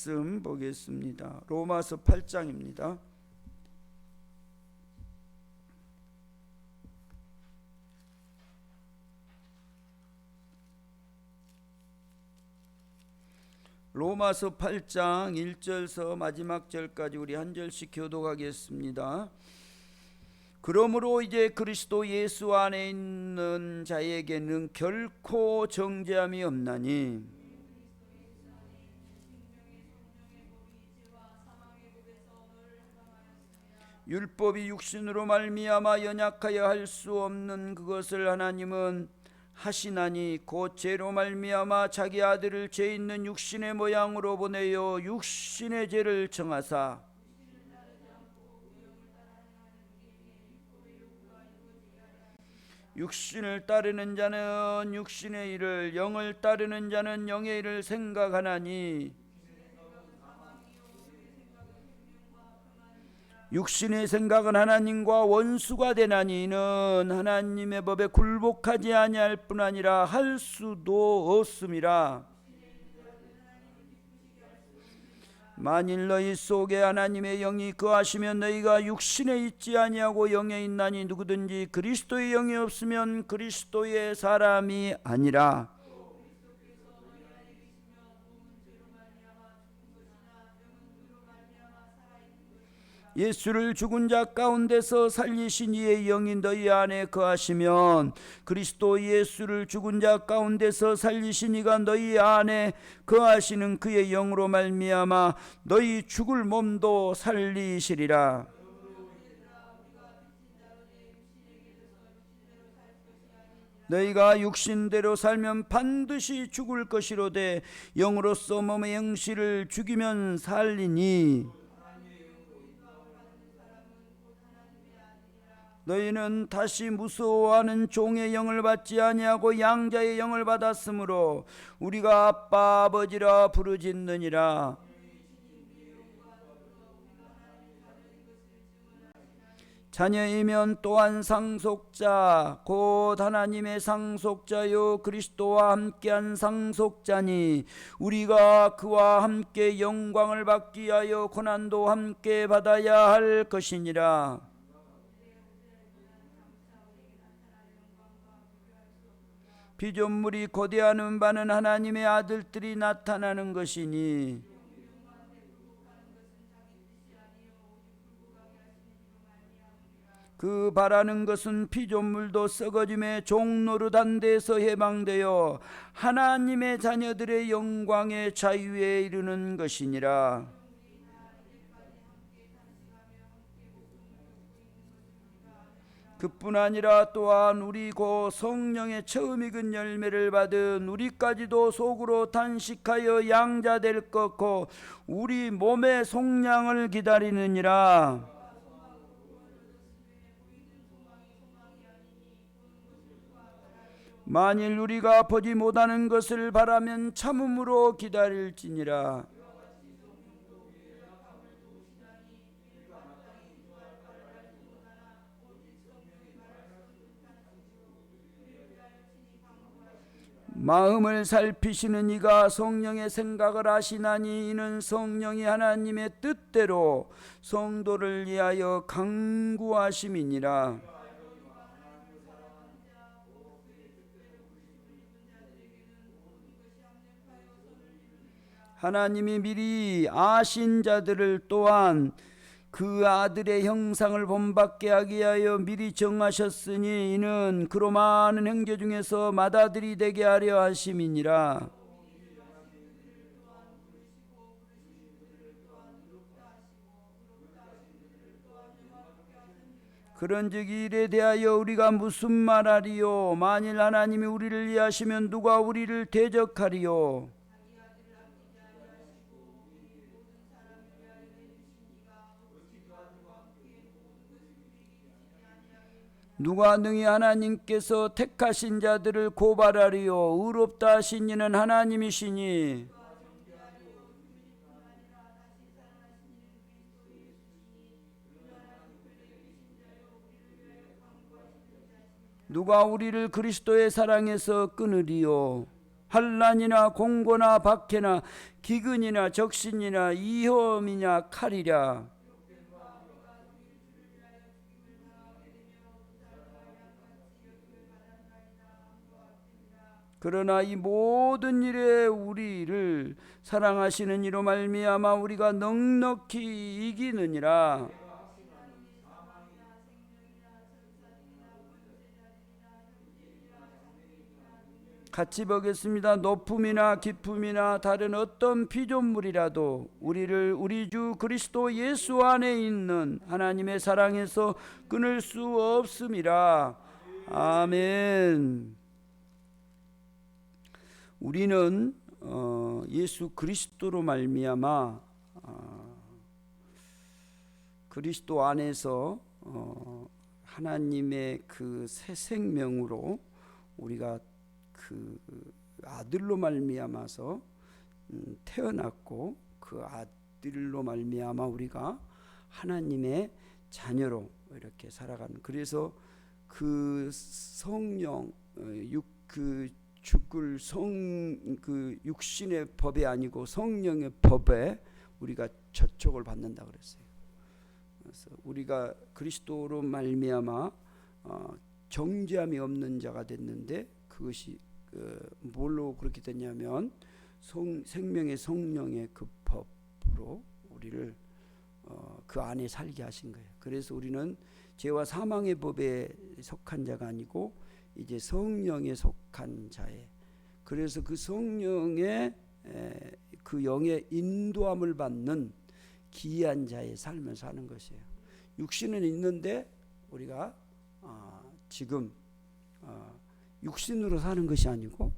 말씀 보겠습니다. 로마서 8장입니다. 로마서 8장 1절서 마지막 절까지 우리 한 절씩 교독하겠습니다. 그러므로 이제 그리스도 예수 안에 있는 자에게는 결코 정죄함이 없나니 율법이 육신으로 말미암아 연약하여 할 수 없는 그것을 하나님은 하시나니 곧 죄로 말미암아 자기 아들을 죄 있는 육신의 모양으로 보내어 육신의 죄를 정하사 육신을 따르는 자는 육신의 일을, 영을 따르는 자는 영의 일을 생각하나니 육신의 생각은 하나님과 원수가 되나니 이는 하나님의 법에 굴복하지 아니할 뿐 아니라 할 수도 없음이라. 만일 너희 속에 하나님의 영이 거하시면 너희가 육신에 있지 아니하고 영에 있나니 누구든지 그리스도의 영이 없으면 그리스도의 사람이 아니라. 예수를 죽은 자 가운데서 살리신 이의 영이 너희 안에 거하시면 그리스도 예수를 죽은 자 가운데서 살리신 이가 너희 안에 거하시는 그의 영으로 말미암아 너희 죽을 몸도 살리시리라. 너희가 육신대로 살면 반드시 죽을 것이로되 영으로서 몸의 영실을 죽이면 살리니 너희는 다시 무서워하는 종의 영을 받지 아니하고 양자의 영을 받았으므로 우리가 아빠 아버지라 부르짖느니라. 자녀이면 또한 상속자 곧 하나님의 상속자요 그리스도와 함께한 상속자니 우리가 그와 함께 영광을 받기 위하여 고난도 함께 받아야 할 것이니라. 피조물이 고대하는 바는 하나님의 아들들이 나타나는 것이니 그 바라는 것은 피조물도 썩어짐의 종노릇한 데서 해방되어 하나님의 자녀들의 영광의 자유에 이르는 것이니라. 그뿐 아니라 또한 우리 고 성령의 처음 익은 열매를 받은 우리까지도 속으로 탄식하여 양자될 것고 우리 몸의 속량을 기다리느니라. 만일 우리가 보지 못하는 것을 바라면 참음으로 기다릴지니라. 마음을 살피시는 이가 성령의 생각을 아시나니 이는 성령이 하나님의 뜻대로 성도를 위하여 강구하심이니라. 하나님이 미리 아신 자들을 또한 그 아들의 형상을 본받게 하기 위하여 미리 정하셨으니 이는 그로 많은 형제 중에서 맏아들이 되게 하려 하심이니라. 그런즉 이 일에 대하여 우리가 무슨 말하리요? 만일 하나님이 우리를 위하시면 누가 우리를 대적하리요? 누가 능히 하나님께서 택하신 자들을 고발하리요? 의롭다 하신 이는 하나님이시니 누가 우리를 그리스도의 사랑에서 끊으리요? 환난이나 공고나 박해나 기근이나 적신이나 위험이냐 칼이랴. 그러나 이 모든 일에 우리를 사랑하시는 이로 말미암아 우리가 넉넉히 이기느니라. 같이 보겠습니다. 높음이나 깊음이나 다른 어떤 피조물이라도 우리를 우리 주 그리스도 예수 안에 있는 하나님의 사랑에서 끊을 수 없음이라. 아멘. 우리는 예수 그리스도로 말미암아 그리스도 안에서 하나님의 그 새 생명으로 우리가 그 아들로 말미암아서 태어났고, 그 아들로 말미암아 우리가 하나님의 자녀로 이렇게 살아가는, 그래서 그 성령 그 죽을 그 육신의 법이 아니고 성령의 법에 우리가 저촉을 받는다 그랬어요. 그래서 우리가 그리스도로 말미암아 정죄함이 없는 자가 됐는데, 그것이 뭘로 그렇게 됐냐면 생명의 성령의 그 법으로 우리를 그 안에 살게 하신 거예요. 그래서 우리는 죄와 사망의 법에 속한 자가 아니고 이제 성령에 속한 자에, 그래서 그 성령의 그 영의 인도함을 받는 기이한 자의 삶을 사는 것이에요. 육신은 있는데 우리가 지금 육신으로 사는 것이 아니고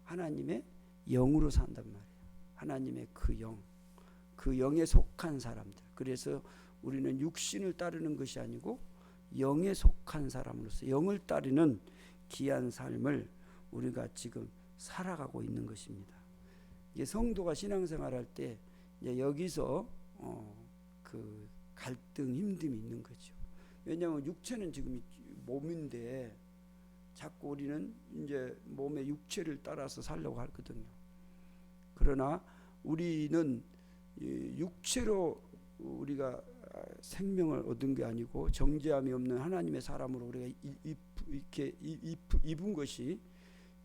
하나님의 영으로 산단 말이에요. 하나님의 그 영, 그 영에 속한 사람들. 그래서 우리는 육신을 따르는 것이 아니고 영에 속한 사람으로서 영을 따르는 귀한 삶을 우리가 지금 살아가고 있는 것입니다. 이제 성도가 신앙생활할 때 이제 여기서 그 갈등, 힘듦이 있는 거죠. 왜냐하면 육체는 지금 몸인데 자꾸 우리는 이제 몸의 육체를 따라서 살려고 하거든요. 그러나 우리는 육체로 우리가 생명을 얻은 게 아니고 정죄함이 없는 하나님의 사람으로 우리가 이렇게 입은 것이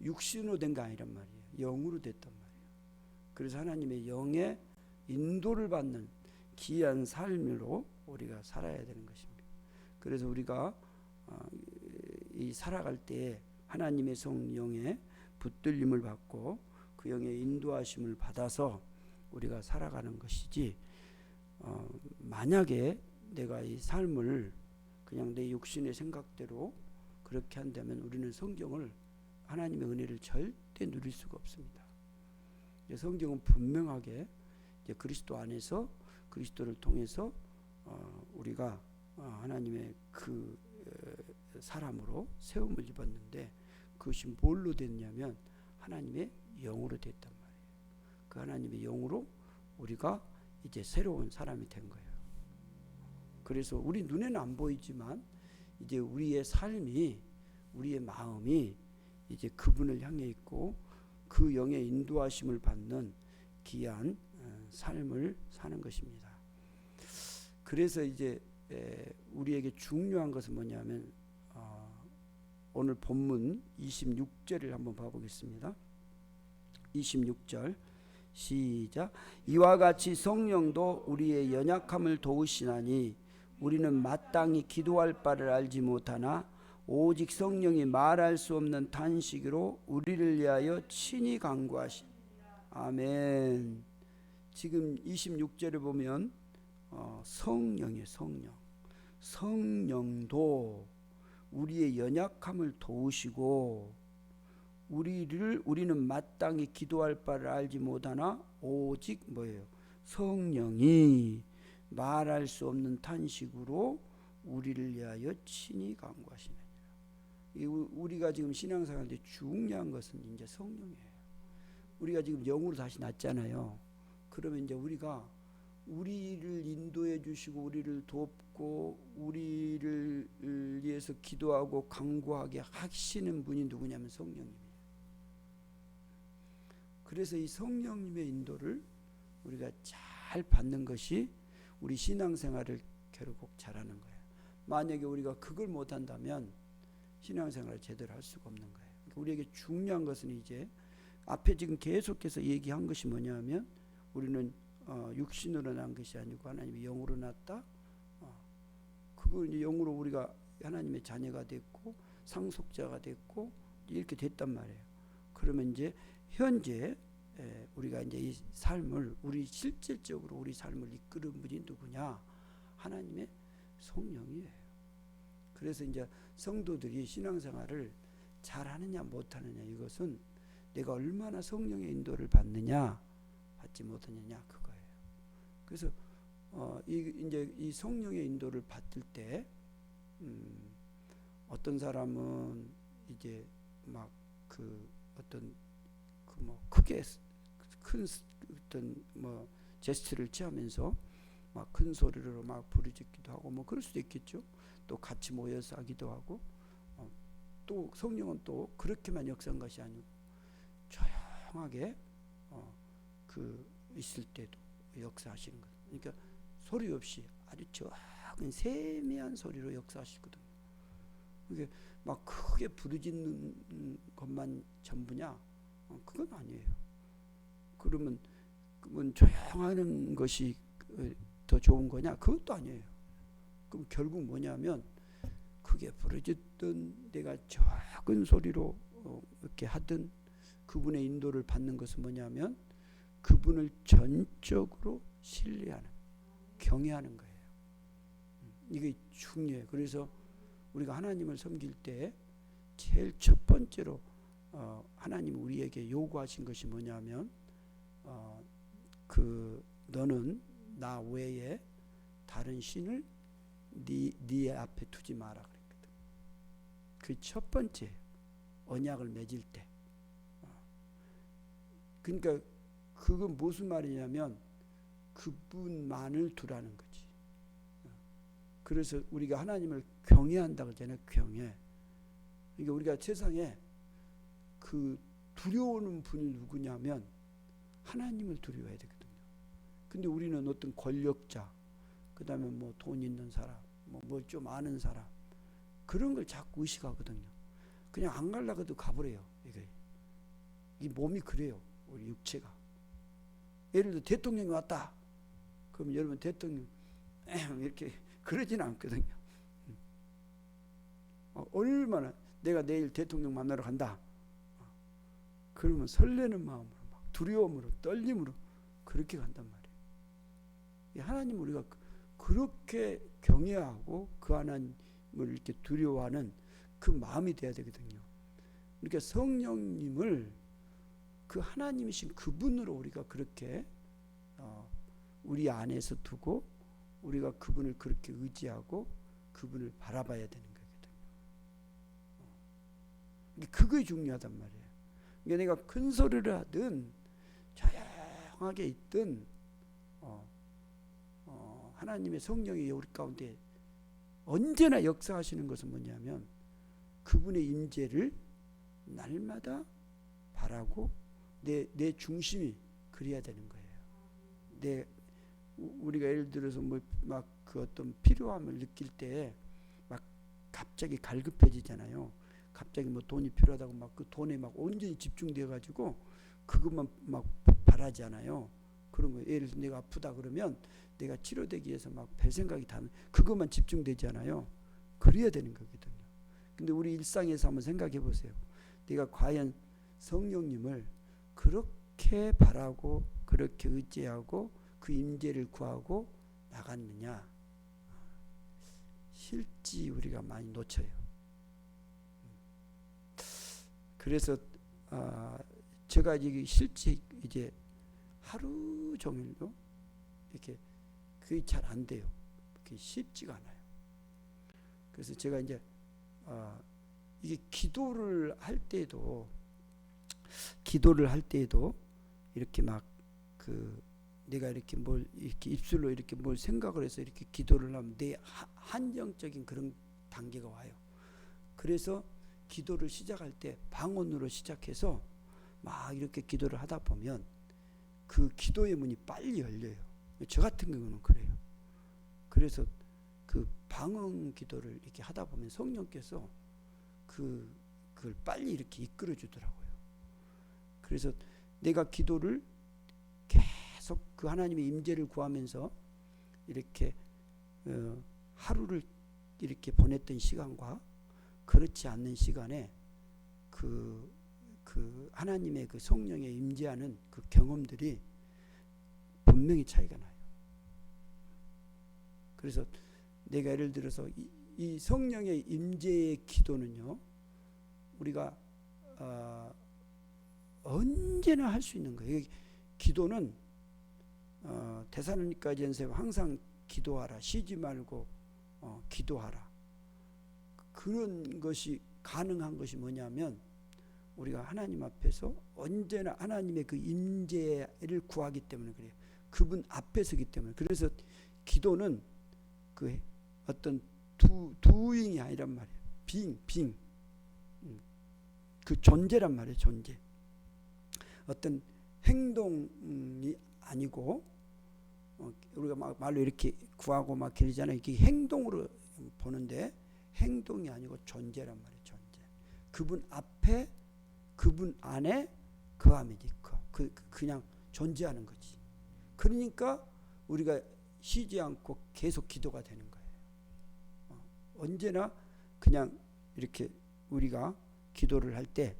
육신으로 된 게 아니란 말이에요. 영으로 됐단 말이에요. 그래서 하나님의 영의 인도를 받는 귀한 삶으로 우리가 살아야 되는 것입니다. 그래서 우리가 이 살아갈 때 하나님의 성령의 붙들림을 받고 그 영의 인도하심을 받아서 우리가 살아가는 것이지, 만약에 내가 이 삶을 그냥 내 육신의 생각대로 그렇게 한다면 우리는 성경을, 하나님의 은혜를 절대 누릴 수가 없습니다. 성경은 분명하게 이제 그리스도 안에서, 그리스도를 통해서 우리가 하나님의 그 사람으로 세움을 입었는데, 그것이 뭘로 됐냐면 하나님의 영으로 됐단 말이에요. 그 하나님의 영으로 우리가 이제 새로운 사람이 된 거예요. 그래서 우리 눈에는 안 보이지만 이제 우리의 삶이, 우리의 마음이 이제 그분을 향해 있고 그 영의 인도하심을 받는 귀한 삶을 사는 것입니다. 그래서 이제 우리에게 중요한 것은 뭐냐면 오늘 본문 26절을 한번 봐보겠습니다. 26절 시작. 이와 같이 성령도 우리의 연약함을 도우시나니 우리는 마땅히 기도할 바를 알지 못하나 오직 성령이 말할 수 없는 탄식으로 우리를 위하여 친히 간구하시. 아멘. 지금 26절에 보면 성령이에요. 성령도 우리의 연약함을 도우시고 우리는 마땅히 기도할 바를 알지 못하나 오직 뭐예요? 성령이 말할 수 없는 탄식으로 우리를 위하여 친히 간구하시느니라. 우리가 지금 신앙생활 때 중요한 것은 이제 성령이에요. 우리가 지금 영으로 다시 났잖아요. 그러면 이제 우리가 우리를 인도해 주시고 우리를 돕고 우리를 위해서 기도하고 간구하게 하시는 분이 누구냐면 성령님이에요. 그래서 이 성령님의 인도를 우리가 잘 받는 것이 우리 신앙생활을 결국 잘하는 거예요. 만약에 우리가 그걸 못한다면 신앙생활을 제대로 할 수가 없는 거예요. 그러니까 우리에게 중요한 것은 이제 앞에 지금 계속해서 얘기한 것이 뭐냐면 우리는 육신으로 난 것이 아니고 하나님의 영으로 났다. 그거 이제 영으로 우리가 하나님의 자녀가 됐고 상속자가 됐고 이렇게 됐단 말이에요. 그러면 이제 현재 우리가 이제 이 삶을 우리 실질적으로 우리 삶을 이끄는 분이 누구냐? 하나님의 성령이에요. 그래서 이제 성도들이 신앙생활을 잘하느냐 못하느냐 이것은 내가 얼마나 성령의 인도를 받느냐 받지 못하느냐 그거예요. 그래서 이제 이 성령의 인도를 받을 때 어떤 사람은 이제 막 그 어떤 그 뭐 크게 큰 어떤 뭐 제스처를 취하면서 막 큰 소리로 막 부르짖기도 하고 뭐 그럴 수도 있겠죠. 또 같이 모여서 하기도 하고 또 성령은 또 그렇게만 역사한 것이 아니고 조용하게 그 있을 때도 역사하시는 거예요. 그러니까 소리 없이 아주 작은 세미한 소리로 역사하시거든요. 이게 막 크게 부르짖는 것만 전부냐? 그건 아니에요. 그러면 조용하는 것이 더 좋은 거냐? 그것도 아니에요. 그럼 결국 뭐냐면 크게 부르짖든 내가 작은 소리로 이렇게 하든 그분의 인도를 받는 것은 뭐냐면 그분을 전적으로 신뢰하는, 경외하는 거예요. 이게 중요해요. 그래서 우리가 하나님을 섬길 때 제일 첫 번째로 하나님 우리에게 요구하신 것이 뭐냐면 너는 나 외에 다른 신을 네 앞에 두지 마라 그랬거든. 그 첫 번째 언약을 맺을 때. 그러니까 그건 무슨 말이냐면 그분만을 두라는 거지. 그래서 우리가 하나님을 경외한다고 하잖아요. 경외. 그러니까 우리가 세상에 그 두려워하는 분이 누구냐면 하나님을 두려워해야 되거든요. 근데 우리는 어떤 권력자, 그 다음에 뭐 돈 있는 사람, 뭐 좀 아는 사람, 그런 걸 자꾸 의식하거든요. 그냥 안 가려고 해도 가버려요. 이 몸이 그래요. 우리 육체가. 예를 들어 대통령이 왔다. 그럼 여러분 대통령 이렇게 그러지는 않거든요. 얼마나 내가 내일 대통령 만나러 간다. 그러면 설레는 마음으로 막 두려움으로 떨림으로 그렇게 간단 말이에요. 하나님 우리가 그렇게 경외하고 그 하나님을 이렇게 두려워하는 그 마음이 돼야 되거든요. 그러니까 성령님을 그 하나님이신 그분으로 우리가 그렇게 우리 안에서 두고 우리가 그분을 그렇게 의지하고 그분을 바라봐야 되는 거거든요. 그게 중요하단 말이에요. 그러니까 내가 큰 소리를 하든 조용하게 있든 하나님의 성령이 우리 가운데 언제나 역사하시는 것은 뭐냐면 그분의 임재를 날마다 바라고 내 중심이 그래야 되는 거예요. 우리가 예를 들어서 막 그 어떤 필요함을 느낄 때 막 갑자기 갈급해지잖아요. 갑자기 뭐 돈이 필요하다고 막 그 돈에 막 온전히 집중돼 가지고 그것만 막 바라잖아요. 그런 거 예를 들어 내가 아프다 그러면 내가 치료되기 위해서 막 별 생각이 다 그것만 집중되잖아요. 그래야 되는 거거든요. 근데 우리 일상에서 한번 생각해 보세요. 내가 과연 성령님을 그렇게 바라고 그렇게 의지하고 그 임재를 구하고 나갔느냐? 실지 우리가 많이 놓쳐요. 그래서 제가 이게 실지 이제 하루 종일도 이렇게 그게 잘 안 돼요. 그게 쉽지가 않아요. 그래서 제가 이제 이게 기도를 할 때에도 이렇게 막 내가 이렇게 뭘 이렇게 입술로 이렇게 뭘 생각을 해서 이렇게 기도를 하면 내 한정적인 그런 단계가 와요. 그래서 기도를 시작할 때 방언으로 시작해서 막 이렇게 기도를 하다 보면 그 기도의 문이 빨리 열려요. 저 같은 경우는 그래요. 그래서 그 방언 기도를 이렇게 하다 보면 성령께서 그걸 빨리 이렇게 이끌어 주더라고요. 그래서 내가 기도를 계속 그 하나님의 임재를 구하면서 이렇게 하루를 이렇게 보냈던 시간과 그렇지 않는 시간에 그 하나님의 그 성령의 임재하는 그 경험들이 분명히 차이가 나요. 그래서 내가 예를 들어서 이 성령의 임재의 기도는요, 우리가 언제나 할 수 있는 거예요. 기도는 데살로니가전서에 항상 기도하라, 쉬지 말고 기도하라. 그런 것이 가능한 것이 뭐냐면 우리가 하나님 앞에서 언제나 하나님의 그 임재를 구하기 때문에 그래요. 그분 앞에 서기 때문에. 그래서 기도는 그 어떤 doing이 아니란 말이에요. being. 그 존재란 말이에요. 존재. 어떤 행동이 아니고 우리가 막 말로 이렇게 구하고 막 그러잖아요. 이게 행동으로 보는데 행동이 아니고 존재란 말이에요. 존재. 그분 앞에, 그분 안에 거함이지. 그냥 존재하는 거지. 그러니까 우리가 쉬지 않고 계속 기도가 되는 거예요. 언제나 그냥 이렇게 우리가 기도를 할 때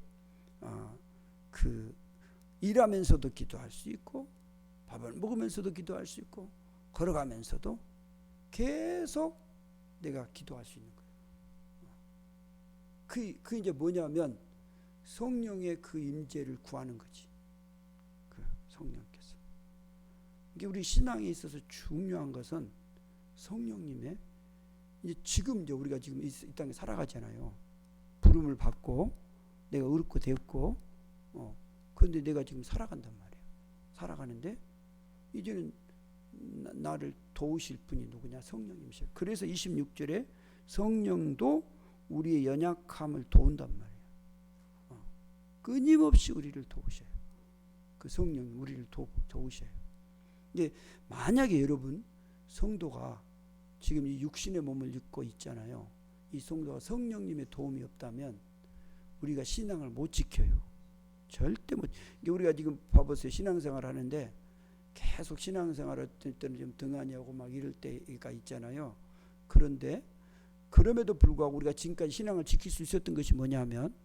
일하면서도 기도할 수 있고, 밥을 먹으면서도 기도할 수 있고, 걸어가면서도 계속 내가 기도할 수 있는 거예요. 그 이제 뭐냐면 성령의 그 임재를 구하는 거지. 그 성령께서. 이게 우리 신앙에 있어서 중요한 것은 성령님의 지금 이제 우리가 지금 이 땅에 살아가잖아요. 부름을 받고 내가 의롭고 되었고, 그런데 내가 지금 살아간단 말이에요. 살아가는데 이제는 나를 도우실 분이 누구냐? 성령님이셔요. 그래서 26절에 성령도 우리의 연약함을 도운단 말이에요. 끊임없이 우리를 도우셔요. 그 성령이 우리를 도우셔요. 근데 만약에 여러분 성도가 지금 이 육신의 몸을 입고 있잖아요. 이 성도가 성령님의 도움이 없다면 우리가 신앙을 못 지켜요. 절대 못. 우리가 지금 봐보세요. 신앙생활 하는데 계속 신앙생활 어떤 때는 좀 등한히 하고 막 이럴 때가 있잖아요. 그런데 그럼에도 불구하고 우리가 지금까지 신앙을 지킬 수 있었던 것이 뭐냐면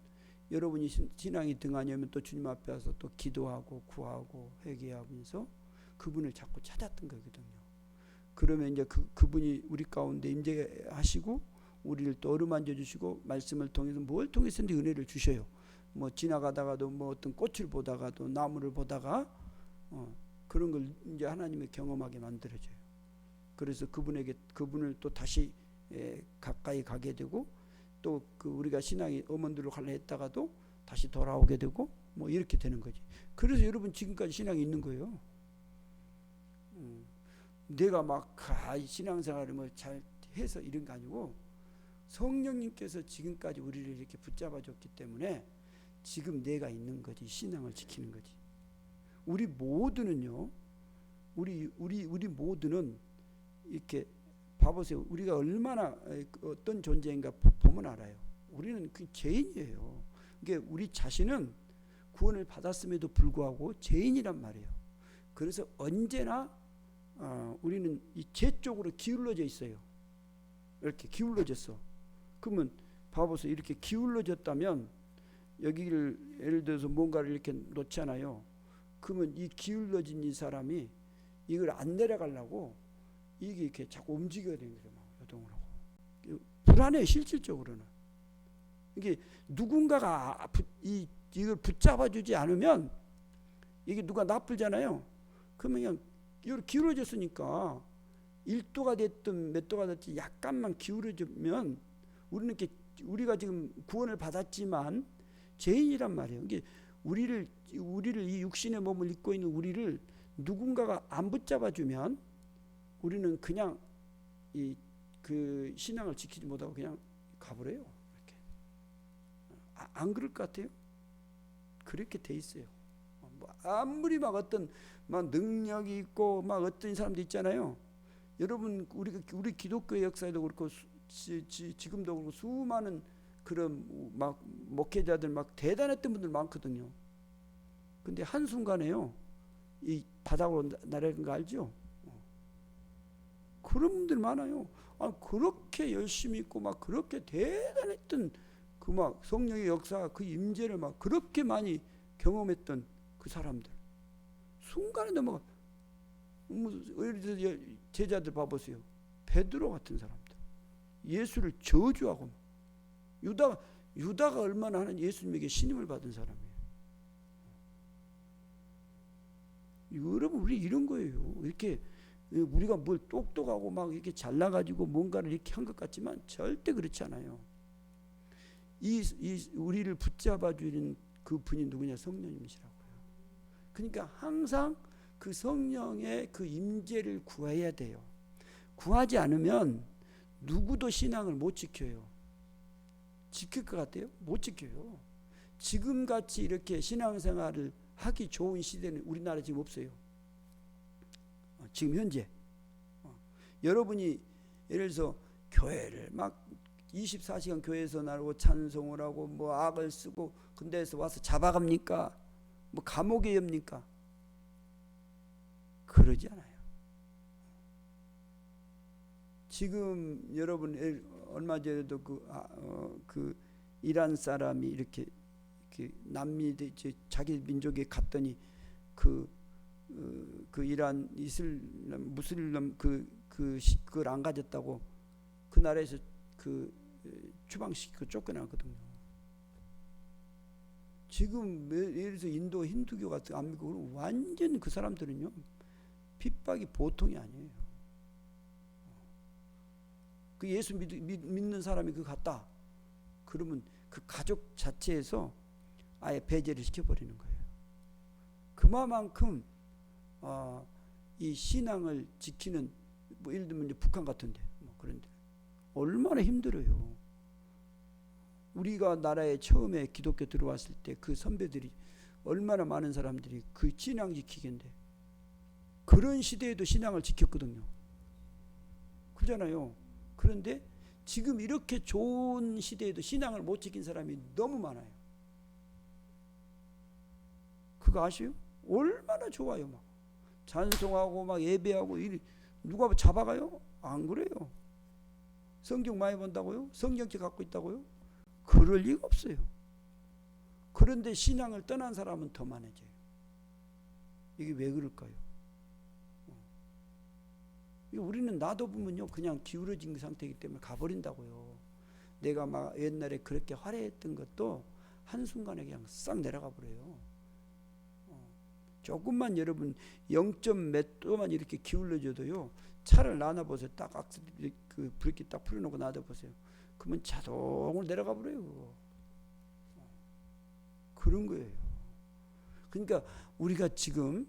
여러분이 신앙이 등한히 하면 또 주님 앞에 와서 또 기도하고 구하고 회개하면서 그분을 자꾸 찾았던 거거든요. 그러면 이제 그분이 우리 가운데 임재하시고 우리를 또 어루만져 주시고 말씀을 통해서 뭘 통해서든지 은혜를 주셔요. 뭐 지나가다가도 뭐 어떤 꽃을 보다가도 나무를 보다가 그런 걸 이제 하나님의 경험하게 만들어줘요. 그래서 그분을 또 다시 가까이 가게 되고 또 그 우리가 신앙이 어머니로 갈라 했다가도 다시 돌아오게 되고 뭐 이렇게 되는 거지. 그래서 여러분 지금까지 신앙이 있는 거예요. 내가 막 신앙생활을 뭐 잘 해서 이런 거 아니고 성령님께서 지금까지 우리를 이렇게 붙잡아 줬기 때문에 지금 내가 있는 거지. 신앙을 지키는 거지. 우리 모두는요. 우리 모두는 이렇게 봐보세요. 우리가 얼마나 어떤 존재인가 보면 알아요. 우리는 그 죄인이에요. 이게 우리 자신은 구원을 받았음에도 불구하고 죄인이란 말이에요. 그래서 언제나 우리는 이 죄 쪽으로 기울어져 있어요. 이렇게 기울어졌어. 그러면 봐보세요. 이렇게 기울어졌다면 여기를 예를 들어서 뭔가를 이렇게 놓잖아요. 그러면 이 기울어진 이 사람이 이걸 안 내려가려고 이게 이렇게 자꾸 움직여야 되는 거예요. 요동을 하고. 불안해, 실질적으로는. 이게 누군가가 이걸 붙잡아주지 않으면 이게 누가 나쁘잖아요. 그러면 그냥 이렇게 기울어졌으니까 1도가 됐든 몇 도가 됐든 약간만 기울어지면 우리는 이렇게 우리가 지금 구원을 받았지만 죄인이란 말이에요. 이게 우리를 이 육신의 몸을 입고 있는 우리를 누군가가 안 붙잡아주면 우리는 그냥 그 신앙을 지키지 못하고 그냥 가버려요. 이렇게. 안 그럴 것 같아요? 그렇게 돼 있어요. 뭐 아무리 막 어떤 막 능력이 있고 막 어떤 사람도 있잖아요. 여러분 우리 기독교의 역사에도 그렇고 지금도 그렇고 수많은 그런 막 목회자들 막 대단했던 분들 많거든요. 근데 한순간에요 이 바닥으로 내려간 거 알죠? 그런 분들 많아요. 그렇게 열심히 있고 막 그렇게 대단했던 그 막 성령의 역사 그 임재를 막 그렇게 많이 경험했던 그 사람들 순간에 넘어가. 제자들 봐보세요. 베드로 같은 사람들 예수를 저주하고 유다가 얼마나 하는 예수님에게 신임을 받은 사람이에요. 여러분 우리 이런 거예요. 이렇게 우리가 뭘 똑똑하고 막 이렇게 잘나가지고 뭔가를 이렇게 한 것 같지만 절대 그렇지 않아요. 우리를 붙잡아 주는 그 분이 누구냐? 성령님이시라고요. 그러니까 항상 그 성령의 그 임재를 구해야 돼요. 구하지 않으면 누구도 신앙을 못 지켜요. 지킬 것 같아요? 못 지켜요. 지금같이 이렇게 신앙생활을 하기 좋은 시대는 우리나라에 지금 없어요. 지금 현재 여러분이 예를 들어서 교회를 막 24시간 교회에서 나오고 찬송을 하고 뭐 악을 쓰고 근데에서 와서 잡아갑니까? 뭐 감옥에 엽니까? 그러지 않아요. 지금 여러분 얼마 전에도 그 이란 사람이 이렇게 남미 자기 민족에 갔더니 그 이란 이슬람 무슬림 그걸 안 가졌다고 그 나라에서 추방시키고 쫓겨나거든요. 지금 예를 들어서 인도 힌두교 같은 안미국은 완전 그 사람들은요 핍박이 보통이 아니에요. 그 예수 믿는 사람이 그 갔다 그러면 그 가족 자체에서 아예 배제를 시켜버리는 거예요. 그만큼 이 신앙을 지키는 뭐 예를 들면 이제 북한 같은데 뭐 그런데 얼마나 힘들어요. 우리가 나라에 처음에 기독교 들어왔을 때 그 선배들이 얼마나 많은 사람들이 그 신앙 지키겠는데 그런 시대에도 신앙을 지켰거든요. 그러잖아요. 그런데 지금 이렇게 좋은 시대에도 신앙을 못 지킨 사람이 너무 많아요. 그거 아세요? 얼마나 좋아요. 막 찬송하고 막 예배하고 누가 잡아가요? 안 그래요. 성경 많이 본다고요? 성경책 갖고 있다고요? 그럴 리가 없어요. 그런데 신앙을 떠난 사람은 더 많아져요. 이게 왜 그럴까요? 우리는 놔둬보면요 그냥 기울어진 상태이기 때문에 가버린다고요. 내가 막 옛날에 그렇게 화려했던 것도 한순간에 그냥 싹 내려가 버려요. 조금만 여러분 0점 몇 도만 이렇게 기울어져도요 차를 놔놔보세요. 딱 악셀 그 브레이크 딱 풀어놓고 놔둬보세요. 그러면 자동으로 내려가 버려요. 그런 거예요. 그러니까 우리가 지금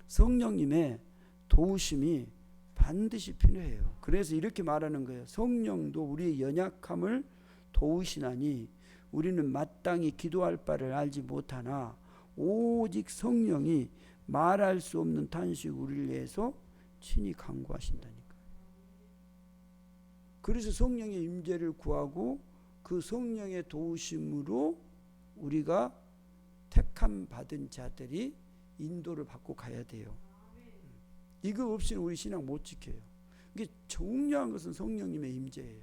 성령님의 도우심이 반드시 필요해요. 그래서 이렇게 말하는 거예요. 성령도 우리의 연약함을 도우시나니 우리는 마땅히 기도할 바를 알지 못하나 오직 성령이 말할 수 없는 탄식 우리를 위해서 친히 간구하신다니까. 그래서 성령의 임재를 구하고 그 성령의 도우심으로 우리가 택함 받은 자들이 인도를 받고 가야 돼요. 이거 없이는 우리 신앙 못 지켜요. 이게 중요한 것은 성령님의 임재예요.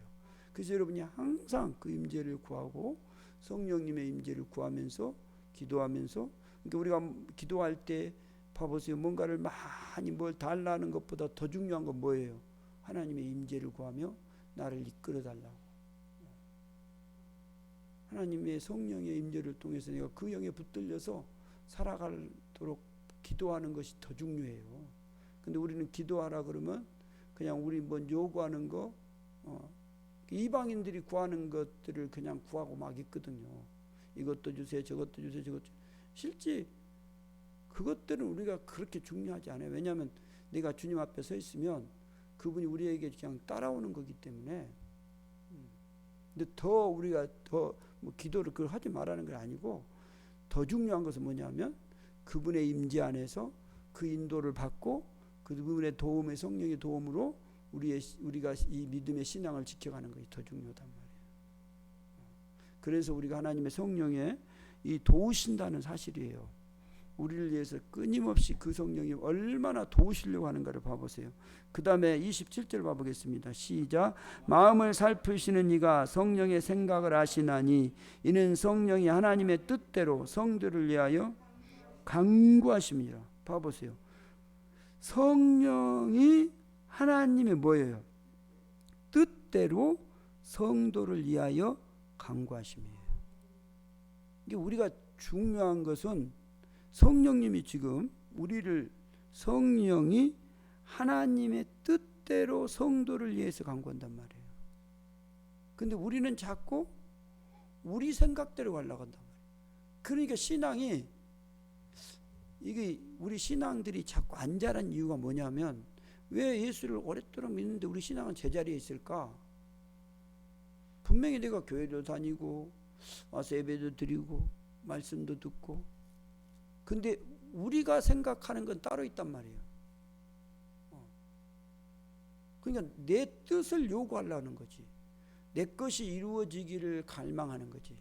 그래서 여러분이 항상 그 임재를 구하고 성령님의 임재를 구하면서 기도하면서 그러니까 우리가 기도할 때 봐보세요. 뭔가를 많이 뭘 달라는 것보다 더 중요한 건 뭐예요? 하나님의 임재를 구하며 나를 이끌어 달라고. 하나님의 성령의 임재를 통해서 내가 그 영에 붙들려서 살아가도록 기도하는 것이 더 중요해요. 근데 우리는 기도하라 그러면 그냥 우리 뭐 요구하는 거 이방인들이 구하는 것들을 그냥 구하고 막 있거든요. 이것도 주세요, 저것도 주세요, 저것도. 실제 그것들은 우리가 그렇게 중요하지 않아요. 왜냐하면 내가 주님 앞에 서 있으면 그분이 우리에게 그냥 따라오는 거기 때문에. 근데 더 우리가 더 뭐 기도를 그걸 하지 말라는 건 아니고 더 더 중요한 것은 뭐냐면 그분의 임재 안에서 그 인도를 받고 그분의 도움의 성령의 도움으로 우리가 이 믿음의 신앙을 지켜가는 것이 더 중요하단 말이에요. 그래서 우리가 하나님의 성령에 이 도우신다는 사실이에요. 우리를 위해서 끊임없이 그 성령이 얼마나 도우시려고 하는가를 봐보세요. 그 다음에 27절 봐보겠습니다. 시작. 마음을 살피시는 이가 성령의 생각을 아시나니 이는 성령이 하나님의 뜻대로 성도를 위하여 간구하심이라. 봐보세요. 성령이 하나님의 뭐예요? 뜻대로 성도를 위하여 간구하심이에요. 이게 우리가 중요한 것은 성령님이 지금 우리를 성령이 하나님의 뜻대로 성도를 위해서 간구한단 말이에요. 근데 우리는 자꾸 우리 생각대로 가려고 한단 말이에요. 그러니까 신앙이 이게 우리 신앙들이 자꾸 안 자란 이유가 뭐냐면 왜 예수를 오랫동안 믿는데 우리 신앙은 제자리에 있을까? 분명히 내가 교회도 다니고 와서 예배도 드리고 말씀도 듣고 근데 우리가 생각하는 건 따로 있단 말이에요. 그러니까 내 뜻을 요구하려는 거지. 내 것이 이루어지기를 갈망하는 거지.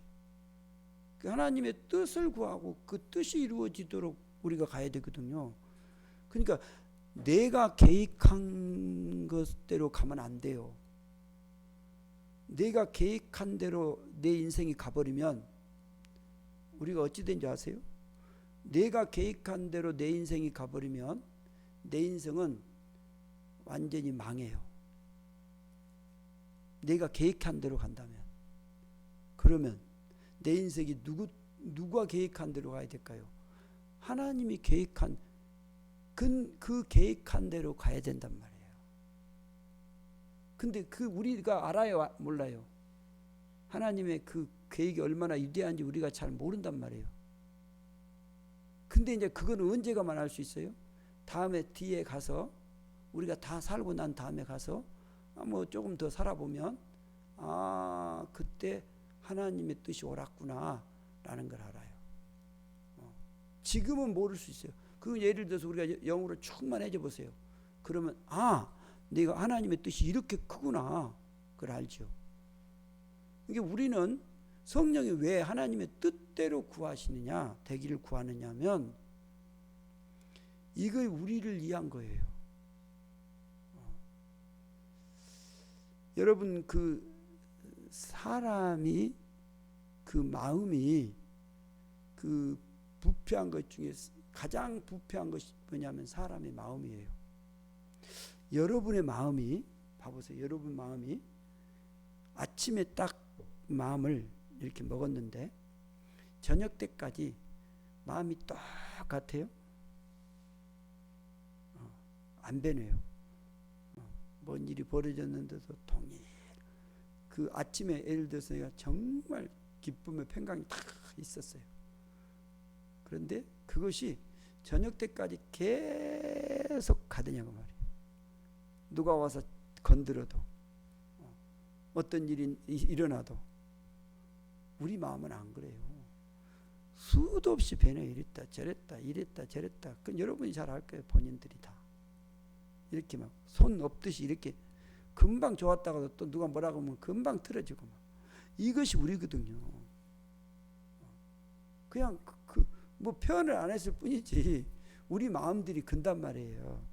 하나님의 뜻을 구하고 그 뜻이 이루어지도록 우리가 가야 되거든요. 그러니까 내가 계획한 것대로 가면 안 돼요. 내가 계획한 대로 내 인생이 가버리면 우리가 어찌 된지 아세요? 내가 계획한 대로 내 인생이 가버리면 내 인생은 완전히 망해요. 내가 계획한 대로 간다면. 그러면 내 인생이 누가 계획한 대로 가야 될까요? 하나님이 계획한 그 계획한 대로 가야 된단 말이에요. 근데 우리가 알아요, 몰라요? 하나님의 그 계획이 얼마나 위대한지 우리가 잘 모른단 말이에요. 근데 이제 그거는 언제가만 알 수 있어요? 다음에 뒤에 가서 우리가 다 살고 난 다음에 가서 뭐 조금 더 살아보면 그때 하나님의 뜻이 옳았구나 라는 걸 알아요. 지금은 모를 수 있어요. 그 예를 들어서 우리가 영으로 충만해져 보세요. 그러면 내가 하나님의 뜻이 이렇게 크구나 그걸 알죠. 이게 우리는 성령이 왜 하나님의 뜻대로 구하시느냐 되기를 구하느냐 하면 이걸 우리를 위한 거예요. 여러분 그 사람이 그 마음이 그 부패한 것 중에 가장 부패한 것이 뭐냐면 사람의 마음이에요. 여러분의 마음이 봐보세요. 여러분 마음이 아침에 딱 마음을 이렇게 먹었는데 저녁 때까지 마음이 똑같아요? 안 변해요. 뭔 일이 벌어졌는데도 동일. 그 아침에 예를 들어서 내가 정말 기쁨의 평강이 다 있었어요. 그런데 그것이 저녁 때까지 계속 가더냐고 말이에요. 누가 와서 건드려도 어떤 일이 일어나도 우리 마음은 안 그래요. 수도 없이 변해. 이랬다 저랬다 이랬다 저랬다. 그건 여러분이 잘 알 거예요. 본인들이 다 이렇게 막 손 없듯이 이렇게 금방 좋았다가도 또 누가 뭐라고 하면 금방 틀어지고 막 이것이 우리거든요. 그냥 뭐 표현을 안 했을 뿐이지 우리 마음들이 근단 말이에요.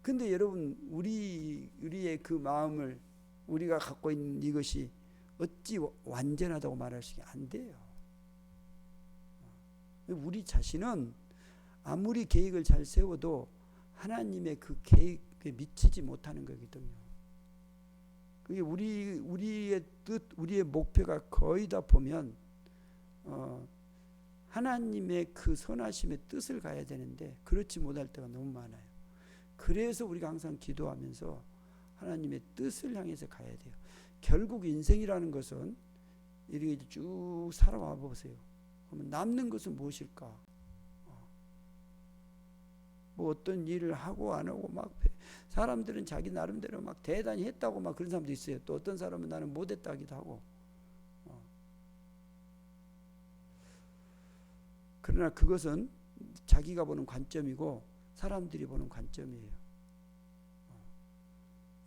근데 여러분 우리의 그 마음을 우리가 갖고 있는 이것이 어찌 완전하다고 말할 수 안 돼요. 우리 자신은 아무리 계획을 잘 세워도 하나님의 그 계획에 미치지 못하는 거거든요. 그게 우리의 뜻, 우리의 목표가 거의 다 보면 하나님의 그 선하심의 뜻을 가야 되는데 그렇지 못할 때가 너무 많아요. 그래서 우리가 항상 기도하면서 하나님의 뜻을 향해서 가야 돼요. 결국 인생이라는 것은 이렇게 쭉 살아와 보세요. 그러면 남는 것은 무엇일까? 뭐 어떤 일을 하고 안 하고 막 사람들은 자기 나름대로 막 대단히 했다고 막 그런 사람도 있어요. 또 어떤 사람은 나는 못했다 하기도 하고. 그러나 그것은 자기가 보는 관점이고 사람들이 보는 관점이에요.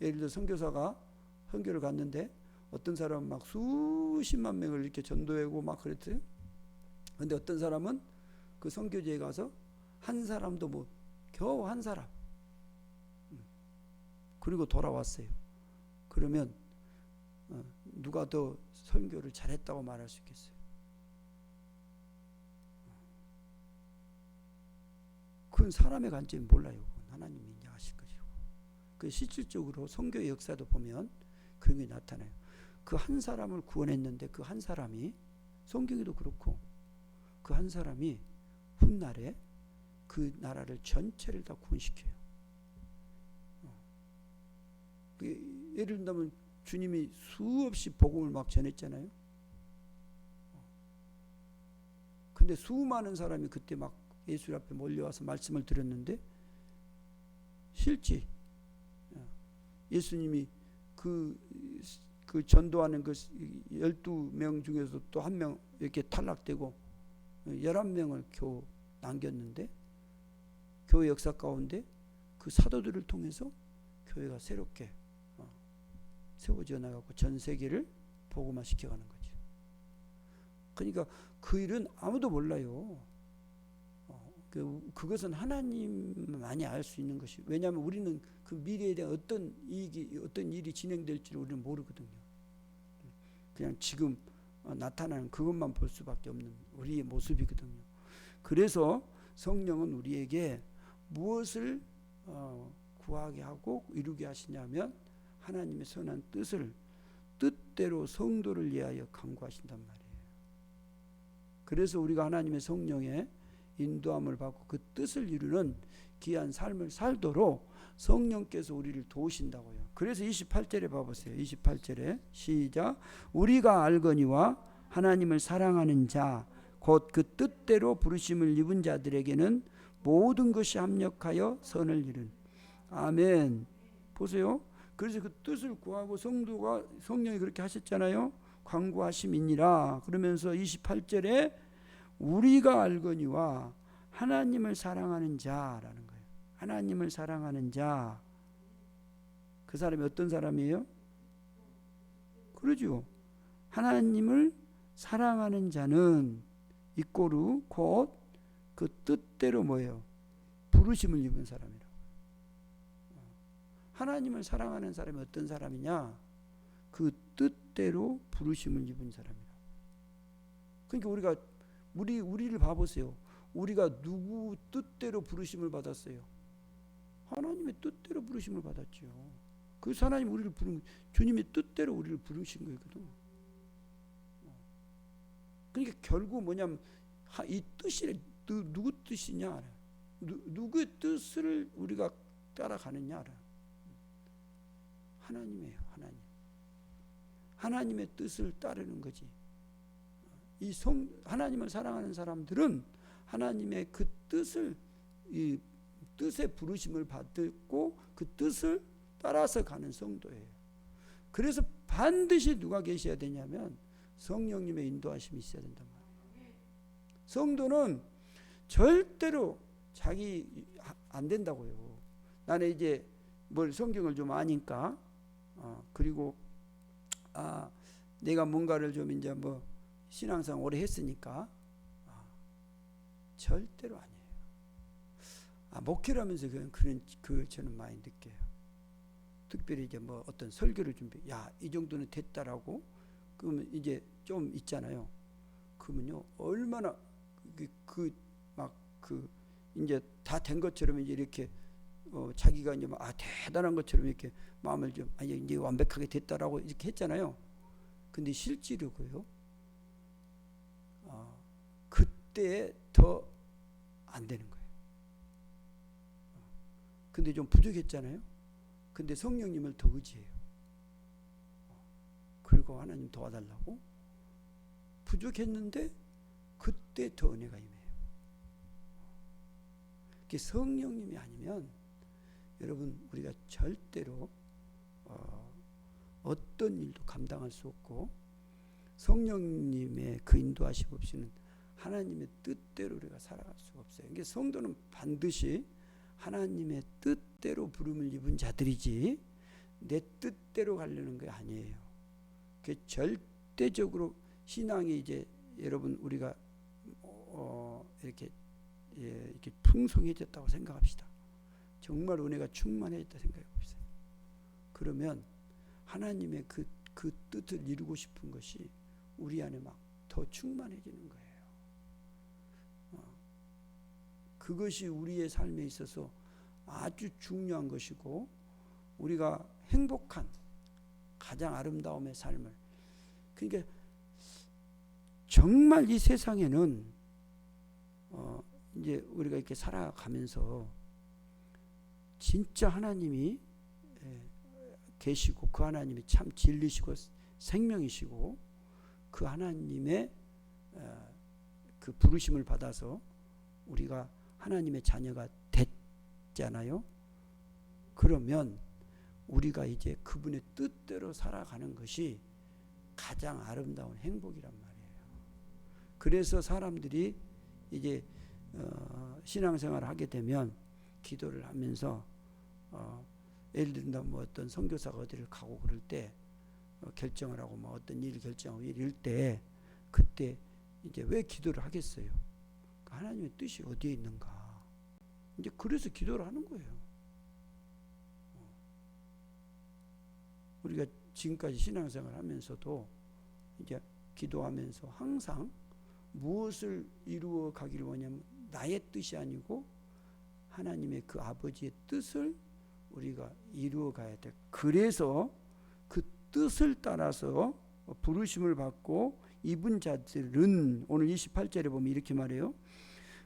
예를 들어 선교사가 선교를 갔는데 어떤 사람은 막 수십만 명을 이렇게 전도하고 막 그랬어요. 근데 어떤 사람은 그 선교지에 가서 한 사람도 뭐 겨우 한 사람 그리고 돌아왔어요. 그러면 누가 더 선교를 잘했다고 말할 수 있겠어요? 그건 사람의 관점이 몰라요. 그건 하나님이 인정하실 것이고. 그 실질적으로 선교의 역사도 보면 그런 게 나타나요. 그 한 사람을 구원했는데 그 한 사람이 성경에도 그렇고 그 한 사람이 훗날에 그 나라를 전체를 다 구원시켜요. 예를 들면 주님이 수없이 복음을 막 전했잖아요. 근데 수많은 사람이 그때 막 예수 앞에 몰려와서 말씀을 들었는데 실제 예수님이 그 전도하는 그 12명 중에서 또 한 명 이렇게 탈락되고 11명을 겨우 남겼는데 교회 역사 가운데 그 사도들을 통해서 교회가 새롭게 세워져 나가고 전 세계를 복음화 시켜가는 거죠. 그러니까 그 일은 아무도 몰라요. 그것은 하나님만이 알 수 있는 것이. 왜냐하면 우리는 그 미래에 대한 어떤 일이 진행될지를 우리는 모르거든요. 그냥 지금 나타나는 그것만 볼 수밖에 없는 우리의 모습이거든요. 그래서 성령은 우리에게 무엇을 구하게 하고 이루게 하시냐면 하나님의 선한 뜻을 뜻대로 성도를 위하여 간구하신단 말이에요. 그래서 우리가 하나님의 성령의 인도함을 받고 그 뜻을 이루는 귀한 삶을 살도록 성령께서 우리를 도우신다고요. 그래서 28절에 봐보세요. 28절에 시작. 우리가 알거니와 하나님을 사랑하는 자 곧 그 뜻대로 부르심을 입은 자들에게는 모든 것이 합력하여 선을 이룬. 아멘. 보세요. 그래서 그 뜻을 구하고 성령이 그렇게 하셨잖아요. 간구하심이니라. 그러면서 28절에 우리가 알거니와 하나님을 사랑하는 자라는 거예요. 하나님을 사랑하는 자. 그 사람이 어떤 사람이에요? 그러죠. 하나님을 사랑하는 자는 이꼬르 곧 그 뜻대로 뭐예요? 부르심을 입은 사람이라고. 하나님을 사랑하는 사람이 어떤 사람이냐? 그 뜻대로 부르심을 입은 사람이라고. 그러니까 우리를 봐보세요. 우리가 누구 뜻대로 부르심을 받았어요? 하나님의 뜻대로 부르심을 받았죠. 그래서 하나님 우리를 주님의 뜻대로 우리를 부르신 거거든. 그러니까 결국 뭐냐면 이 뜻이 누구 뜻이냐 알아. 누구의 뜻을 우리가 따라가느냐 알아. 하나님이에요. 하나님의 뜻을 따르는 거지. 하나님을 사랑하는 사람들은 하나님의 그 뜻을 이 뜻의 부르심을 받고 그 뜻을 따라서 가는 성도예요. 그래서 반드시 누가 계셔야 되냐면 성령님의 인도하심이 있어야 된단 말이에요. 성도는 절대로 자기 안 된다고요. 나는 이제 성경을 좀 아니까 그리고 내가 뭔가를 좀 이제 신앙생활 오래 했으니까 절대로 아니에요. 목회를 하면서 저는 많이 느껴요. 특별히 이제 어떤 설교를 이 정도는 됐다라고 그러면 이제 좀 있잖아요. 그러면요 얼마나 이제 다 된 것처럼 이제 이렇게 자기가 이제 대단한 것처럼 이렇게 마음을 좀 이제 완벽하게 됐다라고 이렇게 했잖아요. 근데 실제로요. 그때 더 안 되는 거예요. 근데 좀 부족했잖아요. 근데 성령님을 더 의지해요. 그리고 하나님 도와달라고 부족했는데 그때 더 은혜가 임해요. 성령님이 아니면 여러분 우리가 절대로 어떤 일도 감당할 수 없고 성령님의 그 인도하심 없이는 하나님의 뜻대로 우리가 살아갈 수가 없어요. 그러니까 성도는 반드시 하나님의 뜻대로 부름을 입은 자들이지 내 뜻대로 가려는 게 아니에요. 그 절대적으로 신앙이 이제 여러분 우리가 이렇게 풍성해졌다고 생각합시다. 정말 은혜가 충만해졌다 생각해 봅시다. 그러면 하나님의 그 뜻을 이루고 싶은 것이 우리 안에 막 더 충만해지는 거예요. 그것이 우리의 삶에 있어서 아주 중요한 것이고 우리가 행복한 가장 아름다움의 삶을 그러니까 정말 이 세상에는 이제 우리가 이렇게 살아가면서 진짜 하나님이 계시고 그 하나님이 참 진리시고 생명이시고 그 하나님의 그 부르심을 받아서 우리가 하나님의 자녀가 됐잖아요. 그러면 우리가 이제 그분의 뜻대로 살아가는 것이 가장 아름다운 행복이란 말이에요. 그래서 사람들이 이제 신앙생활을 하게 되면 기도를 하면서 예를 들면 뭐 어떤 선교사가 어디를 가고 그럴 때 결정을 하고 뭐 어떤 일을 결정하고 이럴 때 그때 이제 왜 기도를 하겠어요? 하나님의 뜻이 어디에 있는가? 이제 그래서 기도를 하는 거예요. 우리가 지금까지 신앙생활을 하면서도 이제 기도하면서 항상 무엇을 이루어 가기를 원하냐면 나의 뜻이 아니고 하나님의 그 아버지의 뜻을 우리가 이루어 가야 돼. 그래서 그 뜻을 따라서 부르심을 받고 입은 자들은 오늘 28절에 보면 이렇게 말해요.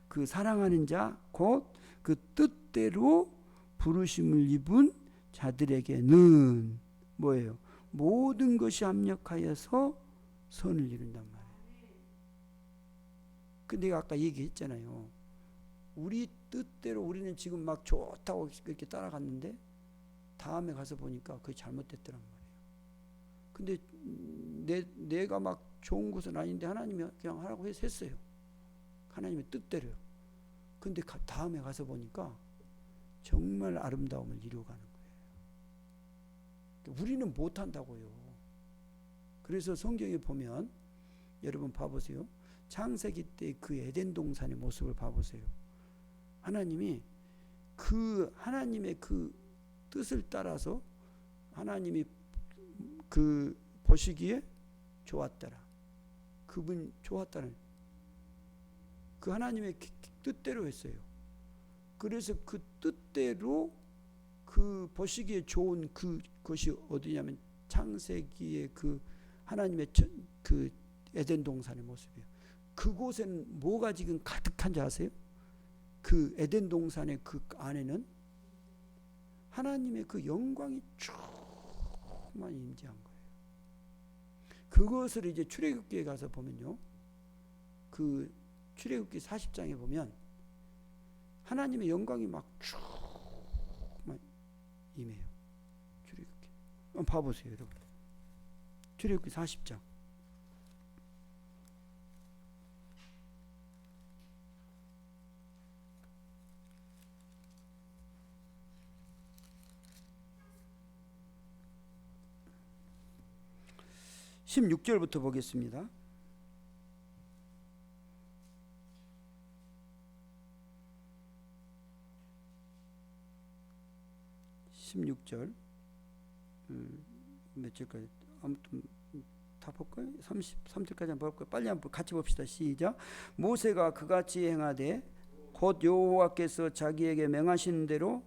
그 사랑하는 자 곧 그 뜻대로 부르심을 입은 자들에게는 뭐예요? 모든 것이 합력하여서 선을 이룬단 말이에요. 근데 내가 아까 얘기했잖아요. 우리 뜻대로 우리는 지금 막 좋다고 이렇게 따라갔는데 다음에 가서 보니까 그게 잘못됐더란 말이에요. 근데 내가 막 좋은 것은 아닌데 하나님이 그냥 하라고 해서 했어요. 하나님의 뜻대로요. 근데 다음에 가서 보니까 정말 아름다움을 이루어가는 거예요. 우리는 못한다고요. 그래서 성경에 보면 여러분 봐보세요. 창세기 때 그 에덴 동산의 모습을 봐보세요. 하나님이 그 하나님의 그 뜻을 따라서 하나님이 그 보시기에 좋았더라. 그분 좋았다는 그 하나님의 뜻대로 했어요. 그래서 그 뜻대로 그 보시기에 좋은 그것이 어디냐면 창세기의 그 하나님의 그 에덴 동산의 모습이에요. 그곳에는 뭐가 지금 가득한지 아세요? 그 에덴 동산의 그 안에는 하나님의 그 영광이 충만히 임재한 거예요. 그것을 이제 출애굽기에 가서 보면요. 그 출애굽기 40장에 보면 하나님의 영광이 막 충만히 임해요. 출애굽기. 한번 봐보세요, 여러분. 출애굽기 40장. 16절부터 보겠습니다. 몇 절까지 아무튼 다 볼까요? 33절까지 한번 볼까요? 빨리 한번 같이 봅시다. 시작. 모세가 그같이 행하되 곧 여호와께서 자기에게 명하신 대로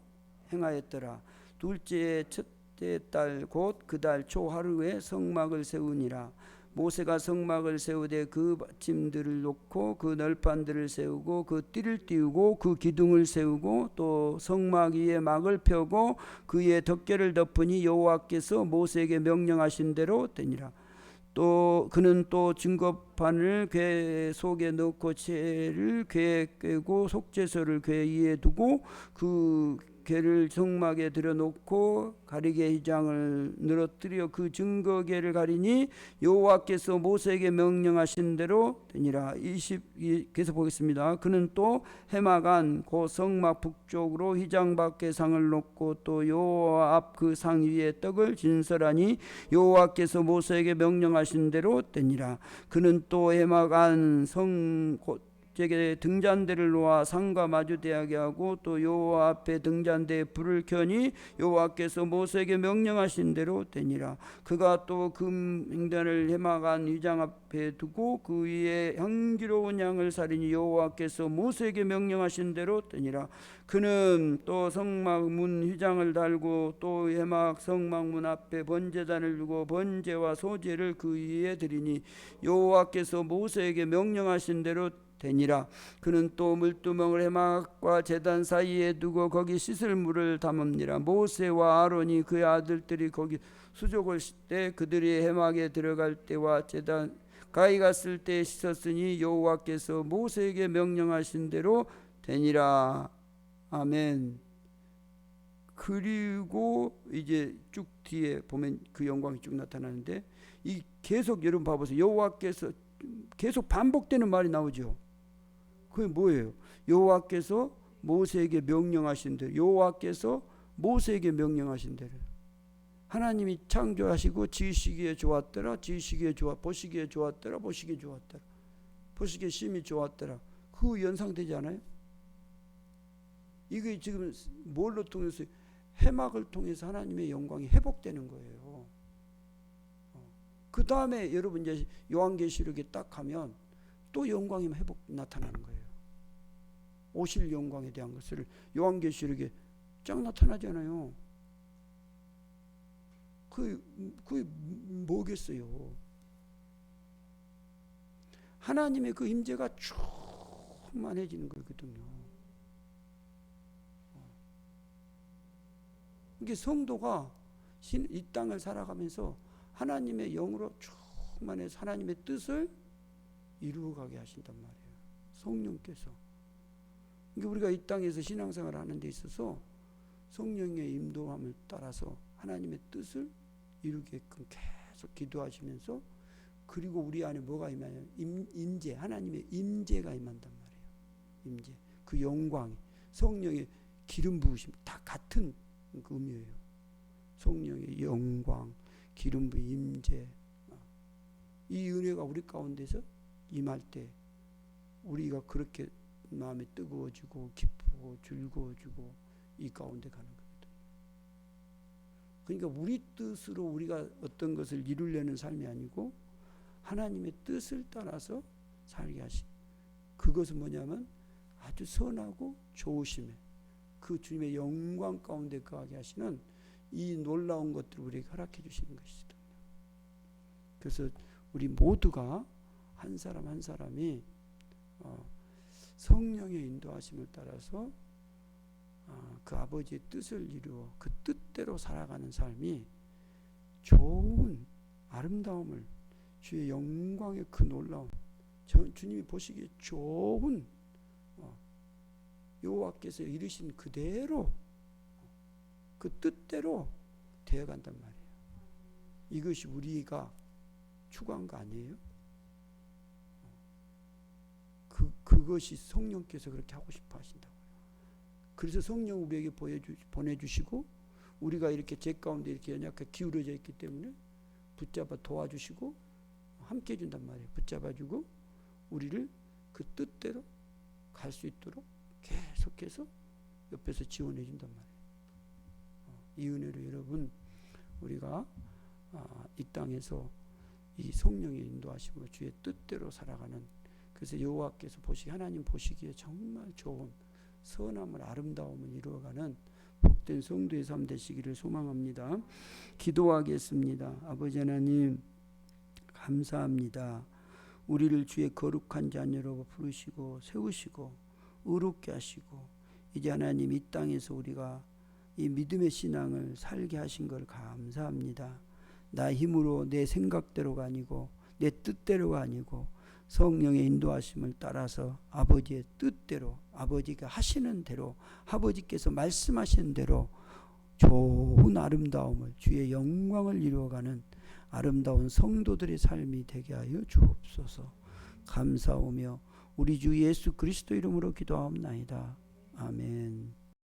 행하였더라. 둘째 첫째 달 곧 그 달 초 하루에 성막을 세우니라. 모세가 성막을 세우되 그 받침들을 놓고 그 널판들을 세우고 그 띠를 띄우고 그 기둥을 세우고 또 성막 위에 막을 펴고 그의 덮개를 덮으니 여호와께서 모세에게 명령하신 대로 되니라. 또 그는 또 증거판을 궤 속에 넣고 채를 궤에 꿰고 속죄소를 궤 위에 두고 그 괴를 성막에 들여놓고 가리개 휘장을 늘어뜨려 그 증거궤를 가리니 여호와께서 모세에게 명령하신 대로 되니라. 20 계속 보겠습니다. 그는 또 해마간 그 성막 북쪽으로 휘장 밖에 상을 놓고 또 여호와 앞 그 상 위에 떡을 진설하니 여호와께서 모세에게 명령하신 대로 되니라. 그는 또 해마간 성 제게 등잔대를 놓아 상과 마주대하게 하고 또 여호와 앞에 등잔대에 불을 켜니 여호와께서 모세에게 명령하신 대로 되니라. 그가 또 금행단을 해마간 휘장 앞에 두고 그 위에 향기로운 양을 사리니 여호와께서 모세에게 명령하신 대로 되니라. 그는 또 성막 문 휘장을 달고 또 해막 성막 문 앞에 번제단을 두고 번제와 소제를 그 위에 드리니 여호와께서 모세에게 명령하신 대로 되니라. 그는 또 물두멍을 해막과 제단 사이에 두고 거기 씻을 물을 담읍니라. 모세와 아론이 그의 아들들이 거기 수족을 씻되 그들이 해막에 들어갈 때와 제단 가히 갔을 때 씻었으니 여호와께서 모세에게 명령하신 대로 되니라. 아멘. 그리고 이제 쭉 뒤에 보면 그 영광이 쭉 나타나는데 이 계속 여러분 봐보세요. 여호와께서 계속 반복되는 말이 나오죠. 그게 뭐예요? 여호와께서 모세에게 명령하신 대로, 여호와께서 모세에게 명령하신 대로. 하나님이 창조하시고 지으시기에 좋았더라, 지으시기에 보시기에 좋았더라, 보시기에 좋았더라, 보시기에 심히 좋았더라. 그 연상되지 않아요? 이게 지금 뭘로 통해서, 해막을 통해서 하나님의 영광이 회복되는 거예요. 그 다음에 여러분 이제 요한계시록에 딱 하면 또 영광이 회복 나타나는 거예요. 오실 영광에 대한 것을 요한계시록에 쫙 나타나잖아요. 그게 뭐겠어요? 하나님의 그 임재가 충만해지는 거거든요. 이게 성도가 이 땅을 살아가면서 하나님의 영으로 충만해서 하나님의 뜻을 이루어가게 하신단 말이에요. 성령께서. 그러니까 우리가 이 땅에서 신앙생활을 하는 데 있어서 성령의 인도함을 따라서 하나님의 뜻을 이루게끔 계속 기도하시면서, 그리고 우리 안에 뭐가 임하냐면 임재, 하나님의 임재가 임한단 말이에요. 임재, 그 영광이, 성령의 기름 부으심 다 같은 그 의미예요. 성령의 영광, 기름 부음, 임재, 이 은혜가 우리 가운데서 임할 때 우리가 그렇게 마음이 뜨거워지고 기쁘고 즐거워지고 이 가운데 가는 거거든요. 그러니까 우리 뜻으로 우리가 어떤 것을 이루려는 삶이 아니고 하나님의 뜻을 따라서 살게 하신, 그것은 뭐냐면 아주 선하고 좋으심에 그 주님의 영광 가운데 거하게 하시는 이 놀라운 것들을 우리에게 허락해 주시는 것이거든요. 그래서 우리 모두가 한 사람 한 사람이 성령의 인도하심을 따라서 그 아버지의 뜻을 이루어 그 뜻대로 살아가는 삶이 좋은 아름다움을, 주의 영광의 그 놀라움, 주님이 보시기에 좋은 여호와께서 이르신 그대로 그 뜻대로 되어간단 말이에요. 이것이 우리가 추구한 거 아니에요? 그것이 성령께서 그렇게 하고 싶어 하신다고요. 그래서 성령 우리에게 보내주시고 우리가 이렇게 죄 가운데 이렇게 연약하게 기울어져 있기 때문에 붙잡아 도와주시고 함께 해준단 말이에요. 붙잡아주고 우리를 그 뜻대로 갈 수 있도록 계속해서 옆에서 지원해 준단 말이에요. 이 은혜로 여러분, 우리가 이 땅에서 이 성령의 인도하심으로 주의 뜻대로 살아가는, 그래서 여호와께서 하나님 보시기에 정말 좋은 선함을, 아름다움을 이루어가는 복된 성도의 삶 되시기를 소망합니다. 기도하겠습니다. 아버지 하나님, 감사합니다. 우리를 주의 거룩한 자녀로 부르시고 세우시고 의롭게 하시고 이제 하나님 이 땅에서 우리가 이 믿음의 신앙을 살게 하신 걸 감사합니다. 나 힘으로 내 생각대로가 아니고 내 뜻대로가 아니고 성령의 인도하심을 따라서 아버지의 뜻대로, 아버지가 하시는 대로, 아버지께서 말씀하시는 대로 좋은 아름다움을, 주의 영광을 이루어가는 아름다운 성도들의 삶이 되게 하여 주옵소서. 감사하며 우리 주 예수 그리스도 이름으로 기도하옵나이다. 아멘.